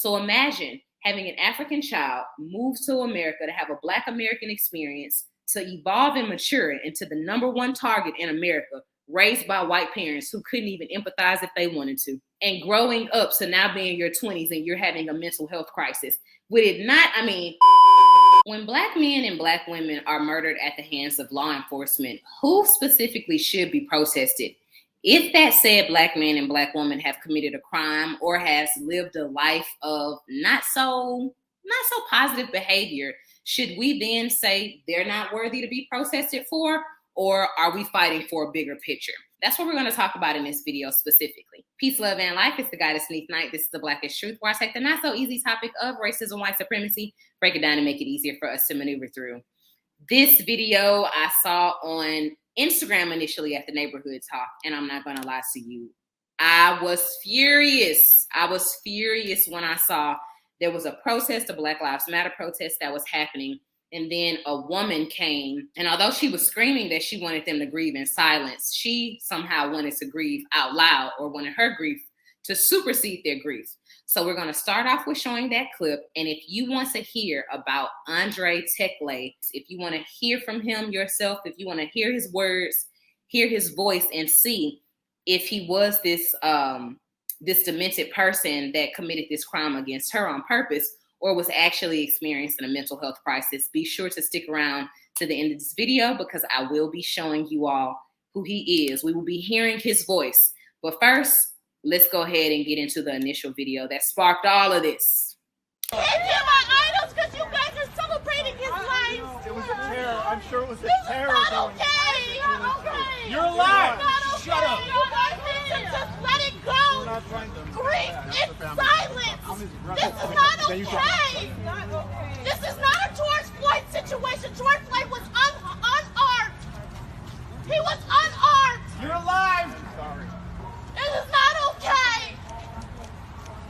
So imagine having an African child move to America to have a Black American experience, to evolve and mature into the #1 target in America, raised by white parents who couldn't even empathize if they wanted to, and growing up to now being in your 20s and you're having a mental health crisis. Would it not? I mean, when Black men and Black women are murdered at the hands of law enforcement, who specifically should be protested? If that said Black man and Black woman have committed a crime or has lived a life of not so positive behavior, should we then say they're not worthy to be protested for, or are we fighting for a bigger picture? That's what we're going to talk about in this video specifically. Peace, love, and life. It's the Goddess Neath Night. This is the Blackest Truth, where I take the not so easy topic of racism, white supremacy, break it down and make it easier for us to maneuver through. This video I saw on Instagram initially at the neighborhood talk, and I'm not going to lie to you, I was furious. I was furious when I saw there was a protest, a Black Lives Matter protest that was happening. And then a woman came, and although she was screaming that she wanted them to grieve in silence, she somehow wanted to grieve out loud, or wanted her grief to supersede their grief. So we're going to start off with showing that clip. And if you want to hear about Andre Tekle, if you want to hear from him yourself, if you want to hear his words, hear his voice, and see if he was this demented person that committed this crime against her on purpose, or was actually experiencing a mental health crisis, be sure to stick around to the end of this video, because I will be showing you all who he is. We will be hearing his voice. But first, let's go ahead and get into the initial video that sparked all of this. Can't get my idols because you guys are celebrating his life. It was a terror. I'm sure it was a terror. This is not okay. Not okay. You're alive. Okay. Shut up. You guys need to just let it go. Grief in silence. This is not okay. This is not a George Floyd situation. George Floyd was unarmed. He was unarmed. You're alive. Sorry. This is not okay.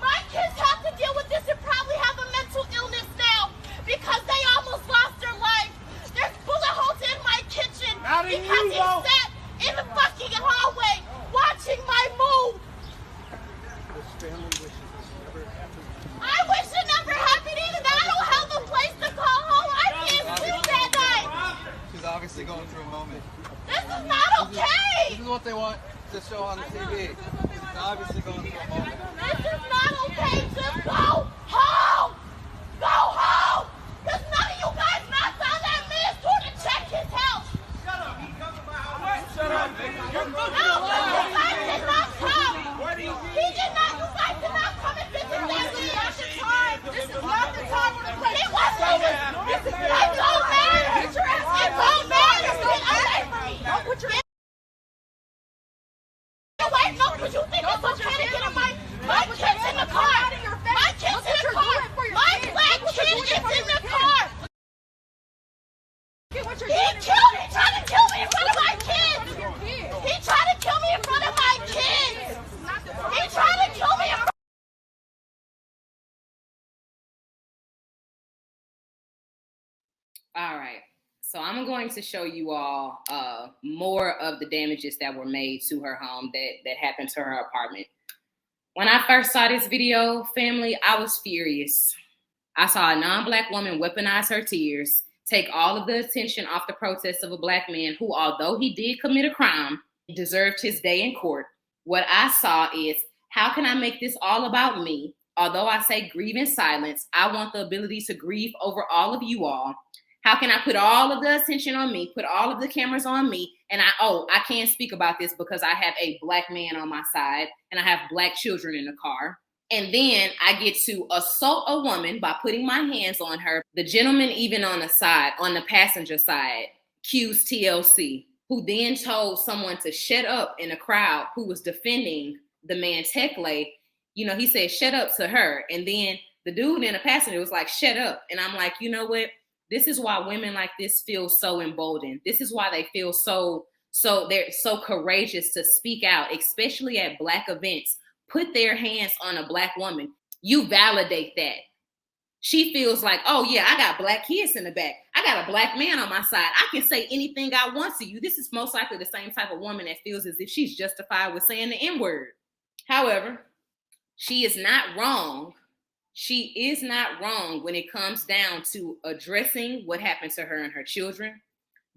My kids have to deal with this and probably have a mental illness now because they almost lost their life. There's bullet holes in my kitchen because he sat in the fucking hallway watching my move. This family wishes this never happened. I wish it never happened either. I don't have a place to call home. I can't sleep that night. She's obviously going through a moment. This is not okay. This is what they want to show on the TV. She's obviously going through a moment. This is not okay. Just go home. Go home. Because none of you guys knocked on that man's door to check his health. Shut up. He comes to my house. Shut up. You're No, you guys did not come. He did not. You guys did not come and visit that man. This is not the time for the place. It wasn't. This is not the man. It don't matter. Get away from me. Don't put your away. No, because you think it's okay to get in my kid's in the car. My kid's in the car. My Black kid is in the car. He tried to kill me in front of my kids. He tried to kill me in front of my kids. He tried to kill me in front. All right. So I'm going to show you all more of the damages that were made to her home that happened to her apartment. When I first saw this video, family, I was furious. I saw a non-Black woman weaponize her tears, take all of the attention off the protests of a Black man who, although he did commit a crime, deserved his day in court. What I saw is, how can I make this all about me? Although I say grieve in silence, I want the ability to grieve over all of you all. How can I put all of the attention on me, put all of the cameras on me? And I can't speak about this because I have a Black man on my side and I have Black children in the car. And then I get to assault a woman by putting my hands on her. The gentleman, even on the side, on the passenger side, cues TLC, who then told someone to shut up in a crowd who was defending the man Tekle. You know, he said, shut up to her. And then the dude in the passenger was like, shut up. And I'm like, you know what? This is why women like this feel so emboldened. This is why they feel they're so courageous to speak out, especially at Black events. Put their hands on a Black woman. You validate that. She feels like, oh yeah, I got Black kids in the back. I got a Black man on my side. I can say anything I want to you. This is most likely the same type of woman that feels as if she's justified with saying the N-word. However, she is not wrong She is not wrong when it comes down to addressing what happened to her and her children,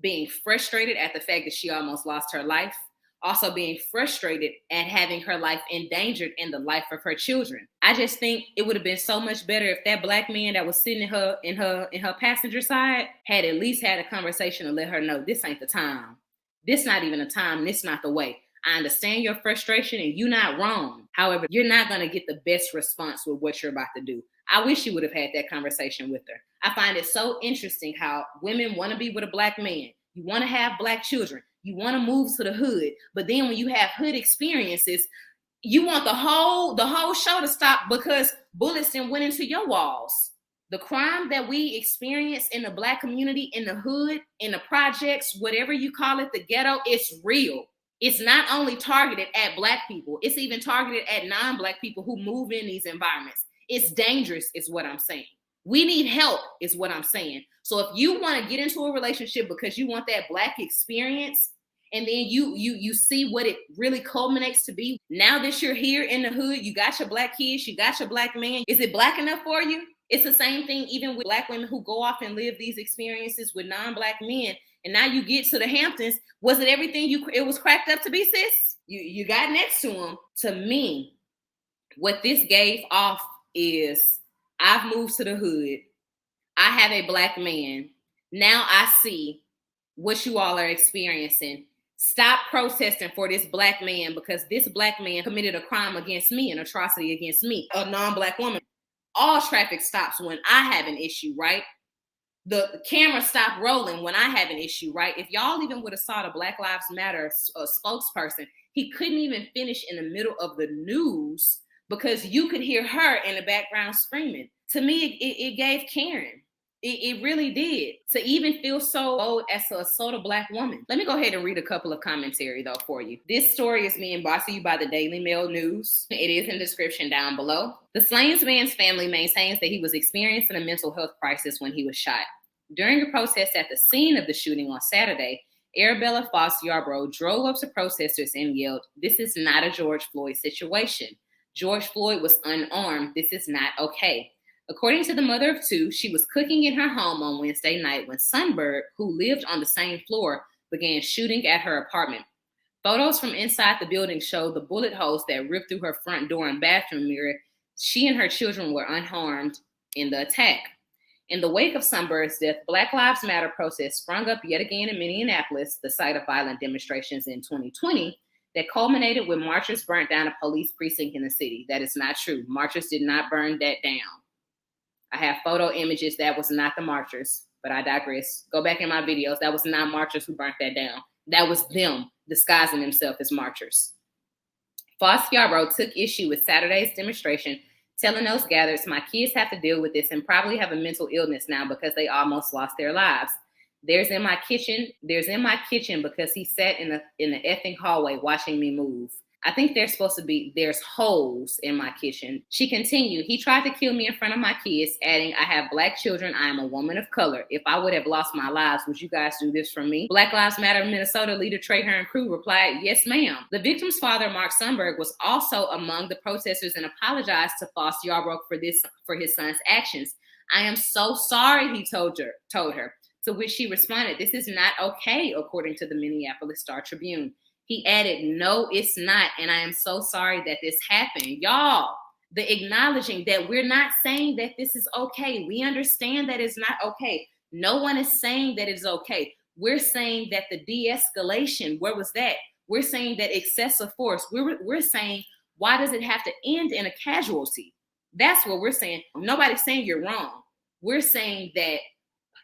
being frustrated at the fact that she almost lost her life, also being frustrated at having her life endangered and the life of her children. I just think it would have been so much better if that black man that was sitting in her passenger side had at least had a conversation and let her know this ain't the time. This not even a time, this not the way. I understand your frustration and you're not wrong. However, you're not going to get the best response with what you're about to do. I wish you would have had that conversation with her. I find it so interesting how women want to be with a black man. You want to have black children. You want to move to the hood. But then when you have hood experiences, you want the whole show to stop because bullets then went into your walls. The crime that we experience in the black community, in the hood, in the projects, whatever you call it, the ghetto, it's real. It's not only targeted at black people, it's even targeted at non-black people who move in these environments. It's dangerous, is what I'm saying. We need help, is what I'm saying. So if you want to get into a relationship because you want that black experience, and then you see what it really culminates to be. Now that you're here in the hood, you got your black kids, you got your black man. Is it black enough for you? It's the same thing even with black women who go off and live these experiences with non-black men. And now you get to the Hamptons. Was it everything it was cracked up to be, sis? You got next to him. To me, what this gave off is I've moved to the hood. I have a black man. Now I see what you all are experiencing. Stop protesting for this black man because this black man committed a crime against me, an atrocity against me, a non-black woman. All traffic stops when I have an issue, right? The camera stopped rolling when I have an issue, right? If y'all even would have saw the Black Lives Matter spokesperson, he couldn't even finish in the middle of the news because you could hear her in the background screaming. To me, it gave Karen. It really did. To even feel so old as to assault a black woman. Let me go ahead and read a couple of commentary though for you. This story is being brought to you by the Daily Mail News. It is in the description down below. The slain man's family maintains that he was experiencing a mental health crisis when he was shot. During a protest at the scene of the shooting on Saturday, Arabella Foss-Yarbrough drove up to protesters and yelled, "This is not a George Floyd situation. George Floyd was unarmed. This is not okay." According to the mother of two, she was cooking in her home on Wednesday night when Sunberg, who lived on the same floor, began shooting at her apartment. Photos from inside the building show the bullet holes that ripped through her front door and bathroom mirror. She and her children were unharmed in the attack. In the wake of Sunberg's death, Black Lives Matter protests sprung up yet again in Minneapolis, the site of violent demonstrations in 2020, that culminated when marchers burnt down a police precinct in the city. That is not true. Marchers did not burn that down. I have photo images. That was not the marchers, but I digress. Go back in my videos. That was not marchers who burnt that down. That was them disguising themselves as marchers. Foss-Yarbrough took issue with Saturday's demonstration, telling those gathered, "My kids have to deal with this and probably have a mental illness now because they almost lost their lives. There's in my kitchen because he sat in the effing hallway watching me move. I think there's holes in my kitchen." She continued, "He tried to kill me in front of my kids," adding, "I have black children. I am a woman of color. If I would have lost my lives, would you guys do this for me?" Black Lives Matter Minnesota leader Trey Hearn Crew replied, "Yes, ma'am." The victim's father, Mark Sunberg, was also among the protesters and apologized to Foss-Yarbrough for his son's actions. "I am so sorry," he told her, to which she responded, "This is not okay," according to the Minneapolis Star-Tribune. He added, "No, it's not. And I am so sorry that this happened." Y'all, the acknowledging that we're not saying that this is okay. We understand that it's not okay. No one is saying that it's okay. We're saying that the de-escalation, where was that? We're saying that excessive force. We're saying, why does it have to end in a casualty? That's what we're saying. Nobody's saying you're wrong. We're saying that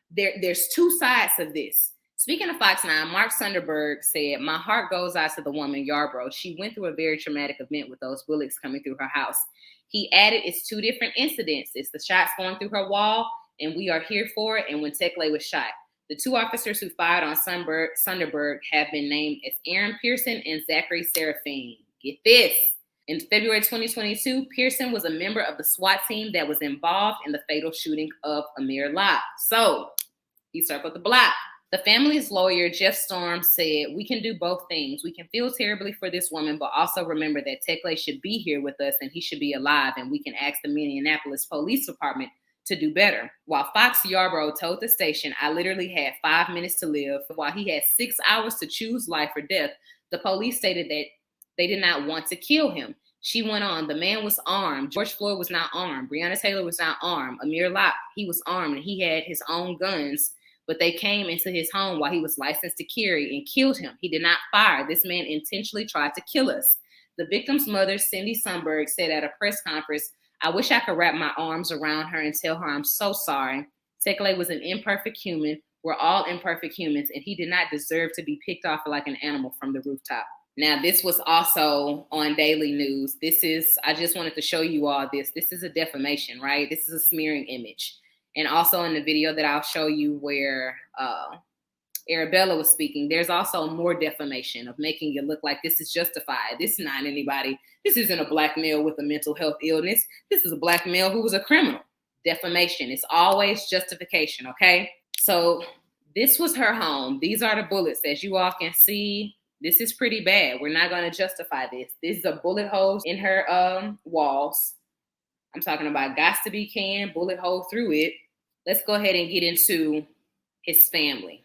there's two sides of this. Speaking of Fox 9, Mark Sunderberg said, "My heart goes out to the woman Yarbrough. She went through a very traumatic event with those bullets coming through her house." He added, "It's two different incidents. It's the shots going through her wall, and we are here for it, and when Tekle was shot. The two officers who fired on Sunderberg have been named as Aaron Pearson and Zachary Serafine." Get this. In February 2022, Pearson was a member of the SWAT team that was involved in the fatal shooting of Amir Locke. So he circled the block. The family's lawyer, Jeff Storm, said, "We can do both things. We can feel terribly for this woman, but also remember that Tekle should be here with us and he should be alive, and we can ask the Minneapolis Police Department to do better." While foss-Yarbrough told the station, "I literally had 5 minutes to live," while he had 6 hours to choose life or death, the police stated that they did not want to kill him. She went on, "The man was armed. George Floyd was not armed. Breonna Taylor was not armed. Amir Locke, he was armed and he had his own guns, but they came into his home while he was licensed to carry and killed him. He did not fire. This man intentionally tried to kill us." The victim's mother, Cindy Sundberg, said at a press conference, "I wish I could wrap my arms around her and tell her I'm so sorry. Tekle was an imperfect human. We're all imperfect humans, and he did not deserve to be picked off like an animal from the rooftop." Now, this was also on Daily News. I just wanted to show you all this. This is a defamation, right? This is a smearing image. And also in the video that I'll show you where Arabella was speaking, there's also more defamation of making it look like this is justified. This is not anybody. This isn't a black male with a mental health illness. This is a black male who was a criminal. Defamation. It's always justification, okay? So this was her home. These are the bullets. As you all can see, this is pretty bad. We're not going to justify this. This is a bullet holes in her walls. I'm talking about gots to be canned, bullet hole through it. Let's go ahead and get into his family.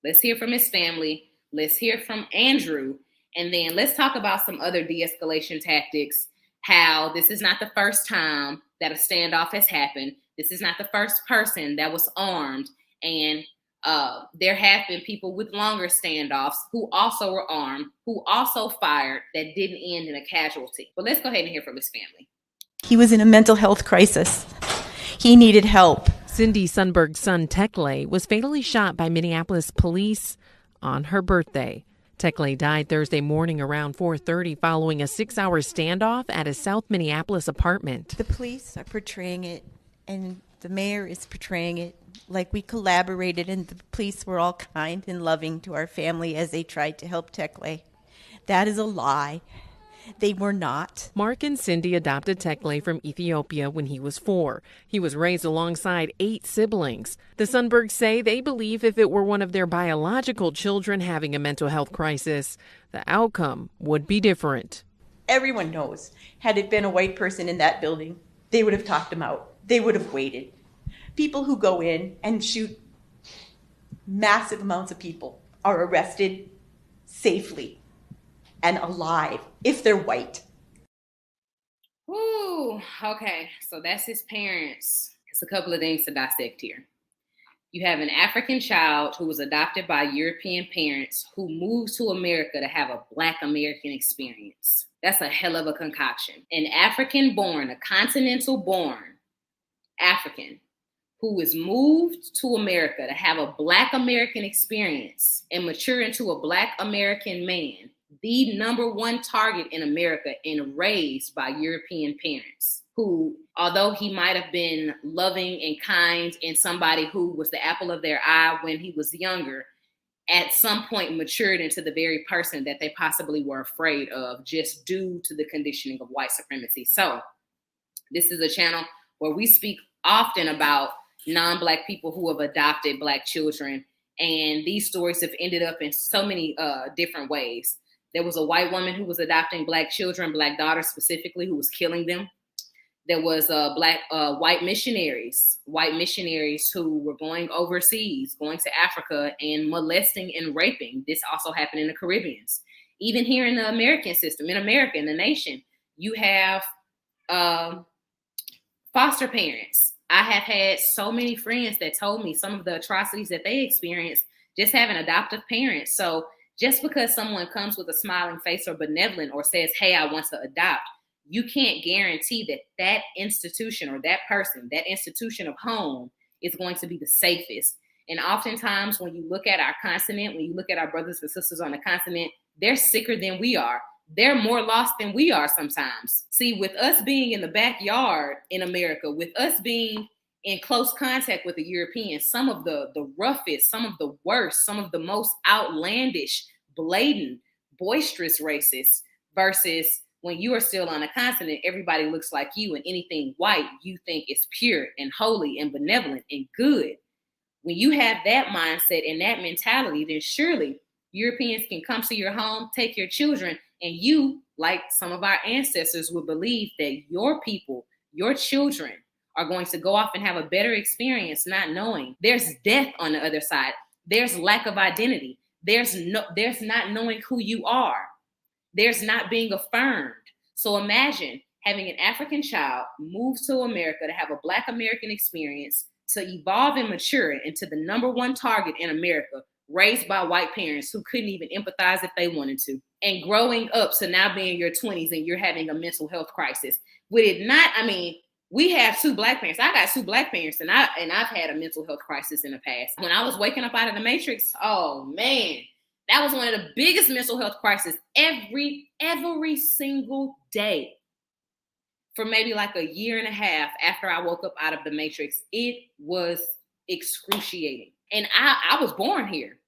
Let's hear from his family. Let's hear from Andrew. And then let's talk about some other de-escalation tactics, how this is not the first time that a standoff has happened. This is not the first person that was armed. And there have been people with longer standoffs who also were armed, who also fired, that didn't end in a casualty. But let's go ahead and hear from his family. He was in a mental health crisis. He needed help. Cindy Sundberg's son, Tekle, was fatally shot by Minneapolis police on her birthday. Tekle died Thursday morning around 4:30 following a 6-hour standoff at his South Minneapolis apartment. The police are portraying it, and the mayor is portraying it like we collaborated and the police were all kind and loving to our family as they tried to help Tekle. That is a lie. They were not. Mark and Cindy adopted Tekle from Ethiopia when he was 4. He was raised alongside 8 siblings. The Sundbergs say they believe if it were one of their biological children having a mental health crisis, the outcome would be different. Everyone knows, had it been a white person in that building, they would have talked him out. They would have waited. People who go in and shoot massive amounts of people are arrested safely and alive if they're white. Ooh, okay. So that's his parents. It's a couple of things to dissect here. You have an African child who was adopted by European parents who moved to America to have a Black American experience. That's a hell of a concoction. An African-born, a continental-born African who is moved to America to have a Black American experience and mature into a Black American man, the number one target in America, and raised by European parents who, although he might have been loving and kind and somebody who was the apple of their eye when he was younger, at some point matured into the very person that they possibly were afraid of just due to the conditioning of white supremacy. So this is a channel where we speak often about non-Black people who have adopted Black children. And these stories have ended up in so many different ways. There was a white woman who was adopting Black children, Black daughters specifically, who was killing them. There was white missionaries who were going overseas, going to Africa and molesting and raping. This also happened in the Caribbean. Even here in the American system, in America, in the nation, you have foster parents. I have had so many friends that told me some of the atrocities that they experienced just having adoptive parents. So just because someone comes with a smiling face or benevolent or says, hey, I want to adopt, you can't guarantee that that institution or that person, that institution of home is going to be the safest. And oftentimes when you look at our continent, when you look at our brothers and sisters on the continent, they're sicker than we are. They're more lost than we are sometimes. See, with us being in the backyard in America, with us being in close contact with the Europeans, some of the roughest, some of the worst, some of the most outlandish, blatant, boisterous racists, versus when you are still on a continent, everybody looks like you, and anything white you think is pure and holy and benevolent and good. When you have that mindset and that mentality, then surely Europeans can come to your home, take your children, and you, like some of our ancestors, would believe that your people, your children, are going to go off and have a better experience, not knowing there's death on the other side. There's lack of identity. There's not knowing who you are. There's not being affirmed. So imagine having an African child move to America to have a Black American experience, to evolve and mature into the number one target in America, raised by white parents who couldn't even empathize if they wanted to, and growing up to now being in your 20s and you're having a mental health crisis. Would it not? I mean, we have 2 Black parents. I got 2 Black parents, and I've had a mental health crisis in the past. When I was waking up out of the Matrix, oh man, that was one of the biggest mental health crises every single day. For maybe like a year and a half after I woke up out of the Matrix, it was excruciating. And I was born here.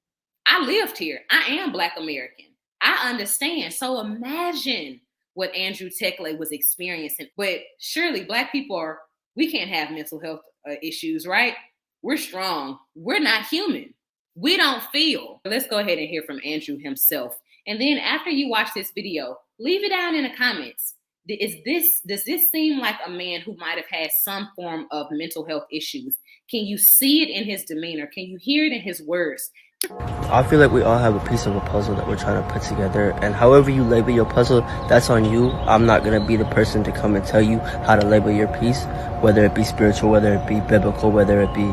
I lived here. I am Black American. I understand. So imagine what Andrew Tekle was experiencing. But surely Black people we can't have mental health issues, right? We're strong. We're not human. We don't feel. Let's go ahead and hear from Andrew himself. And then after you watch this video, leave it down in the comments. Does this seem like a man who might have had some form of mental health issues? Can you see it in his demeanor? Can you hear it in his words? I feel like we all have a piece of a puzzle that we're trying to put together, and however you label your puzzle, that's on you. I'm not going to be the person to come and tell you how to label your piece, whether it be spiritual, whether it be biblical, whether it be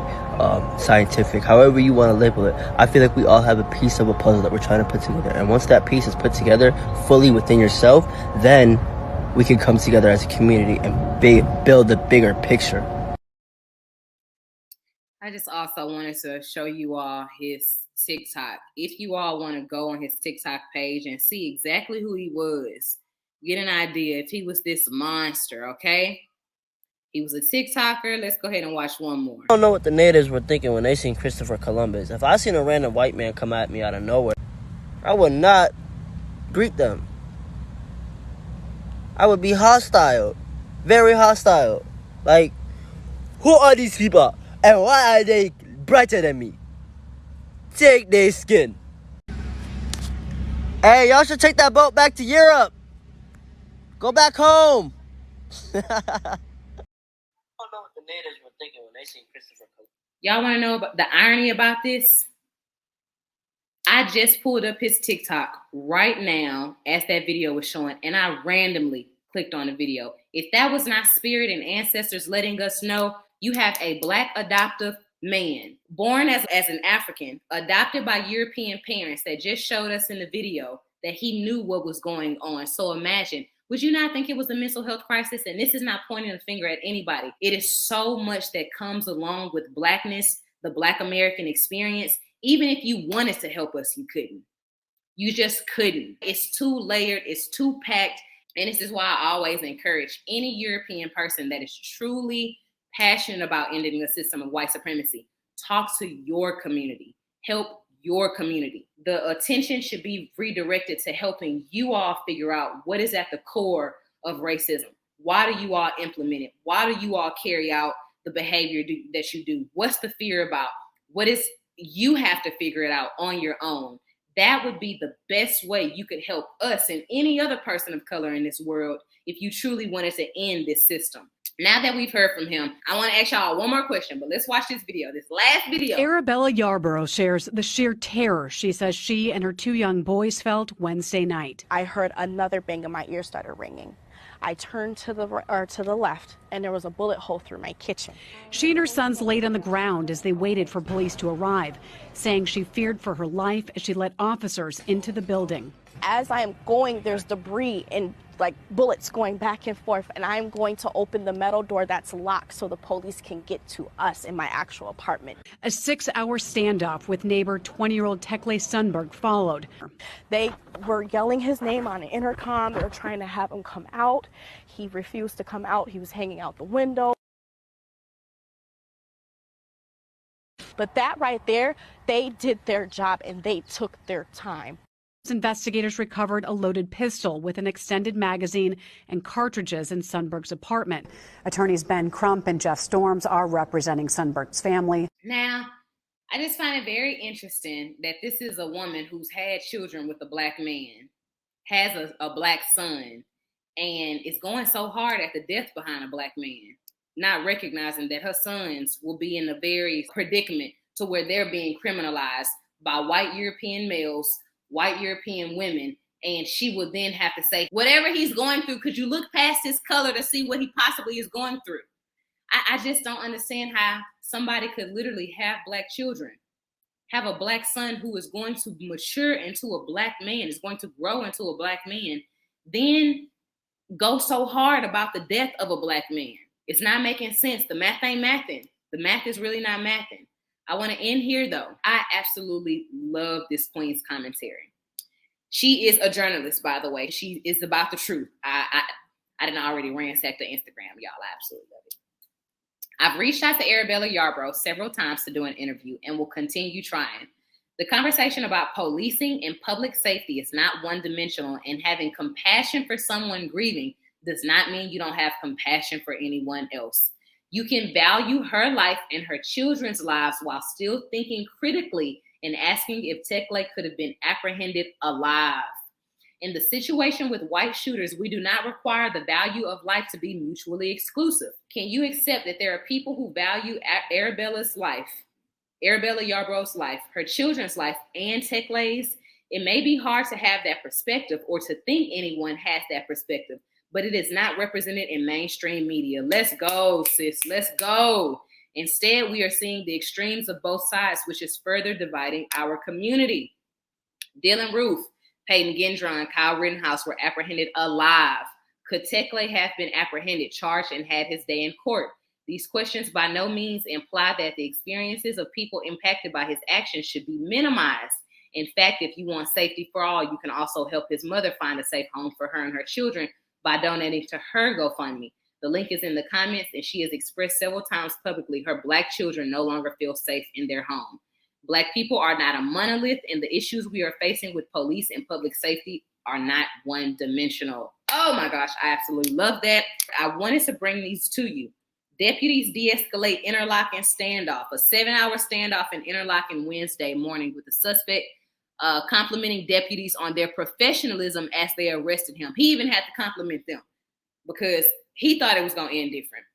scientific, however you want to label it. I feel like we all have a piece of a puzzle that we're trying to put together, and once that piece is put together fully within yourself, then we can come together as a community and build a bigger picture. I just also wanted to show you all his TikTok. If you all want to go on his TikTok page and see exactly who he was, get an idea if he was this monster, okay? He was a TikToker. Let's go ahead and watch one more. I don't know what the natives were thinking when they seen Christopher Columbus. If I seen a random white man come at me out of nowhere, I would not greet them. I would be hostile. Very hostile. Like, who are these people? And why are they brighter than me? Take their skin. Hey, y'all should take that boat back to Europe. Go back home. I don't know what the natives were thinking when they seen Christopher Columbus. Y'all want to know about the irony about this? I just pulled up his TikTok right now as that video was showing, and I randomly clicked on the video. If that was not spirit and ancestors letting us know you have a Black adoptive man, born as an African, adopted by European parents, that just showed us in the video that he knew what was going on. So imagine, would you not think it was a mental health crisis? And this is not pointing a finger at anybody. It is so much that comes along with Blackness, the Black American experience. Even if you wanted to help us, you couldn't. You just couldn't. It's too layered. It's too packed. And this is why I always encourage any European person that is truly passionate about ending the system of white supremacy, talk to your community, help your community. The attention should be redirected to helping you all figure out what is at the core of racism. Why do you all implement it? Why do you all carry out the behavior that you do? What's the fear about? What is, you have to figure it out on your own. That would be the best way you could help us and any other person of color in this world if you truly wanted to end this system. Now that we've heard from him, I want to ask y'all one more question, but let's watch this video, this last video. Arabella Yarbrough shares the sheer terror she says she and her 2 young boys felt Wednesday night. I heard another bang and my ears started ringing. I turned to the left, and there was a bullet hole through my kitchen. She and her sons laid on the ground as they waited for police to arrive, saying she feared for her life as she let officers into the building. As I am going, there's debris and like bullets going back and forth, and I'm going to open the metal door that's locked so the police can get to us in my actual apartment. A 6-hour standoff with neighbor 20-year-old Tekle Sundberg followed. They were yelling his name on the intercom. They were trying to have him come out. He refused to come out. He was hanging out the window. But that right there, they did their job and they took their time. Investigators recovered a loaded pistol with an extended magazine and cartridges in Sundberg's apartment. Attorneys Ben Crump and Jeff Storms are representing Sundberg's family. Now, I just find it very interesting that this is a woman who's had children with a black man, has a black son, and is going so hard at the death behind a black man, not recognizing that her sons will be in a very predicament to where they're being criminalized by white European males, white European women, and she would then have to say, whatever he's going through, could you look past his color to see what he possibly is going through? I just don't understand how somebody could literally have black children, have a black son who is going to mature into a black man, is going to grow into a black man, then go so hard about the death of a black man. It's not making sense. The math ain't mathing. The math is really not mathing. I want to end here, though. I absolutely love this queen's commentary. She is a journalist, by the way. She is about the truth. I didn't already ransack the Instagram, y'all. I absolutely love it. I've reached out to Arabella Yarbrough several times to do an interview and will continue trying. The conversation about policing and public safety is not one-dimensional, and having compassion for someone grieving does not mean you don't have compassion for anyone else. You can value her life and her children's lives while still thinking critically and asking if Tekle could have been apprehended alive. In the situation with white shooters, we do not require the value of life to be mutually exclusive. Can you accept that there are people who value Arabella Yarbrough's life, her children's life, and Tekle's? It may be hard to have that perspective or to think anyone has that perspective, but it is not represented in mainstream media. Let's go, sis. Let's go. Instead, we are seeing the extremes of both sides, which is further dividing our community. Dylan Roof, Peyton Gendron, Kyle Rittenhouse were apprehended alive. Could Tekle have been apprehended, charged, and had his day in court? These questions by no means imply that the experiences of people impacted by his actions should be minimized. In fact, if you want safety for all, you can also help his mother find a safe home for her and her children by donating to her GoFundMe. The link is in the comments, and she has expressed several times publicly her Black children no longer feel safe in their home. Black people are not a monolith, and the issues we are facing with police and public safety are not one-dimensional. Oh my gosh, I absolutely love that. I wanted to bring these to you. Deputies de-escalate Interlochen standoff, a 7-hour standoff in Interlochen Wednesday morning with the suspect complimenting deputies on their professionalism as they arrested him. He even had to compliment them because he thought it was going to end different.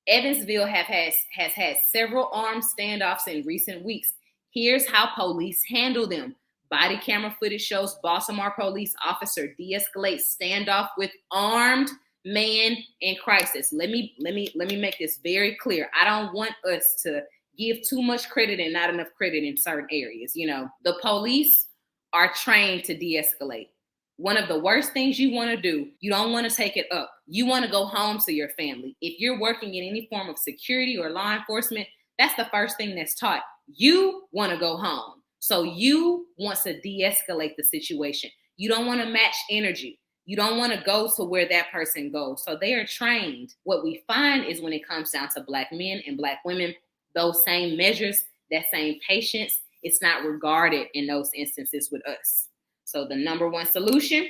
Evansville has had several armed standoffs in recent weeks. Here's how police handle them. Body camera footage shows Baltimore police officer de-escalate standoff with armed man in crisis. Let me make this very clear. I don't want us to give too much credit and not enough credit in certain areas. You know, the police are trained to de-escalate. One of the worst things you want to do, you don't want to take it up. You want to go home to your family. If you're working in any form of security or law enforcement, that's the first thing that's taught. You want to go home. So you want to de-escalate the situation. You don't want to match energy. You don't want to go to where that person goes. So they are trained. What we find is when it comes down to Black men and Black women, those same measures, that same patience, it's not regarded in those instances with us. So the number one solution,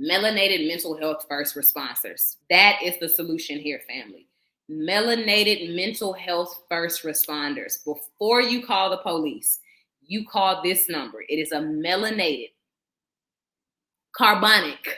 melanated mental health first responders. That is the solution here, family. Melanated mental health first responders. Before you call the police, you call this number. It is a melanated, carbonic,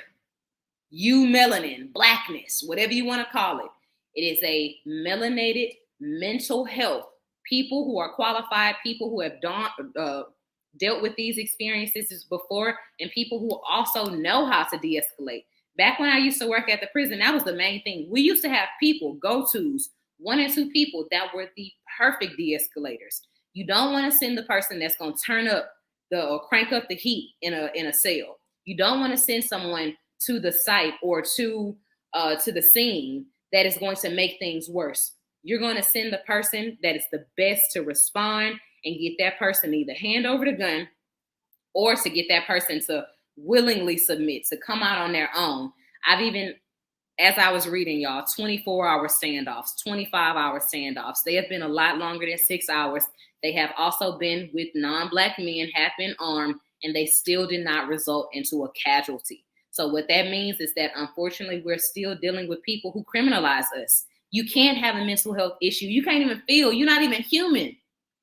eumelanin, blackness, whatever you want to call it. It is a melanated mental health. People who are qualified, people who have dealt with these experiences before, and people who also know how to de-escalate. Back when I used to work at the prison, that was the main thing. We used to have people, go-tos, 1 or 2 people that were the perfect de-escalators. You don't want to send the person that's going to turn up or crank up the heat in a cell. You don't want to send someone to the site or to the scene that is going to make things worse. You're going to send the person that is the best to respond and get that person either hand over the gun or to get that person to willingly submit, to come out on their own. I've even, as I was reading, y'all, 24-hour standoffs, 25-hour standoffs. They have been a lot longer than 6 hours. They have also been with non-Black men, have been armed, and they still did not result into a casualty. So what that means is that, unfortunately, we're still dealing with people who criminalize us. You can't have a mental health issue. You can't even feel. You're not even human.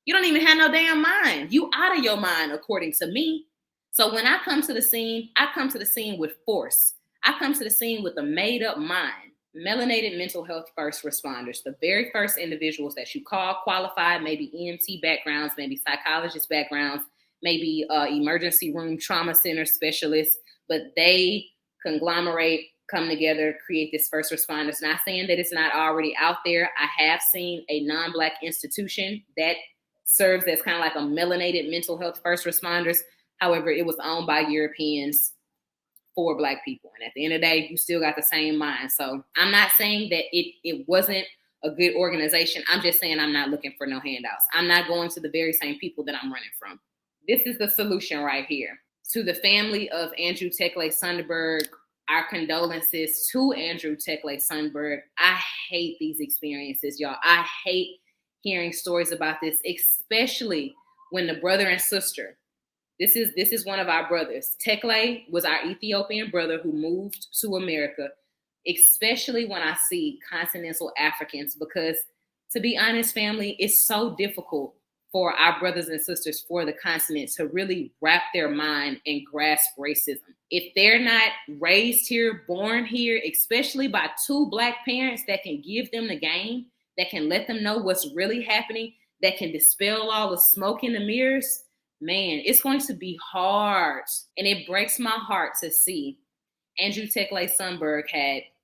You don't even have no damn mind. You out of your mind, according to me. So when I come to the scene, I come to the scene with force. I come to the scene with a made up mind. Melanated mental health first responders, the very first individuals that you call, qualified, maybe EMT backgrounds, maybe psychologist backgrounds, maybe emergency room trauma center specialists, but they conglomerate, come together, create this first responders. Not saying that it's not already out there. I have seen a non-Black institution that serves as kind of like a melanated mental health first responders. However, it was owned by Europeans for Black people. And at the end of the day, you still got the same mind. So I'm not saying that it wasn't a good organization. I'm just saying I'm not looking for no handouts. I'm not going to the very same people that I'm running from. This is the solution right here. To the family of Andrew Tekle Sundberg, our condolences to Andrew Tekle Sundberg. I hate these experiences, y'all. I hate hearing stories about this, especially when the brother and sister, this is one of our brothers. Tekle was our Ethiopian brother who moved to America, especially when I see continental Africans, because to be honest, family, it's so difficult for our brothers and sisters for the continent to really wrap their mind and grasp racism. If they're not raised here, born here, especially by two Black parents that can give them the game, that can let them know what's really happening, that can dispel all the smoke in the mirrors, man, it's going to be hard. And it breaks my heart to see Andrew Tekle Sundberg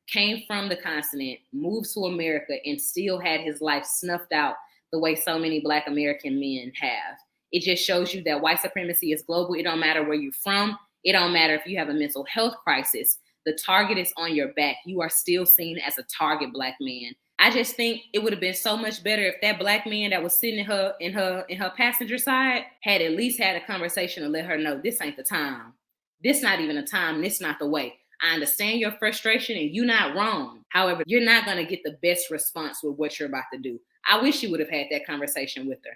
came from the continent, moved to America, and still had his life snuffed out the way so many Black American men have. It just shows you that white supremacy is global. It don't matter where you're from. It don't matter if you have a mental health crisis. The target is on your back. You are still seen as a target, Black man. I just think it would have been so much better if that Black man that was sitting in her passenger side had at least had a conversation to let her know this ain't the time. This not even a time. This not the way. I understand your frustration and you're not wrong. However, you're not going to get the best response with what you're about to do. I wish you would have had that conversation with her.